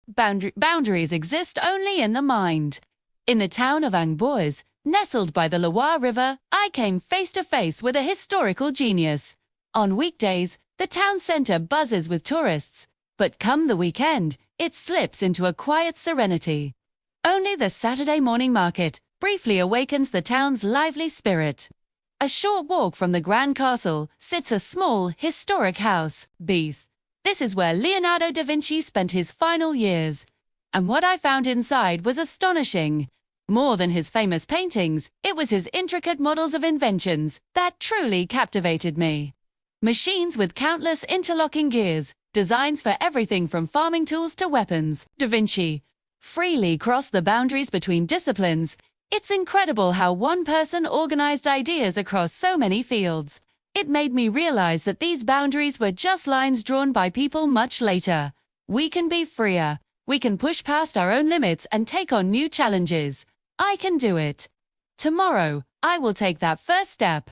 Boundaries exist only in the mind. In the town of Amboise, nestled by the Loire River, I came face to face with a historical genius. On weekdays, the town center buzzes with tourists, but come the weekend, it slips into a quiet serenity. Only the Saturday morning market briefly awakens the town's lively spirit. A short walk from the Grand Castle sits a small, historic house, Beath. This is where Leonardo da Vinci spent his final years. And what I found inside was astonishing. More than his famous paintings, it was his intricate models of inventions that truly captivated me. Machines with countless interlocking gears, designs for everything from farming tools to weapons. Da Vinci freely crossed the boundaries between disciplines. It's incredible how one person organized ideas across so many fields. It made me realize that these boundaries were just lines drawn by people much later. We can be freer. We can push past our own limits and take on new challenges. I can do it. Tomorrow, I will take that first step.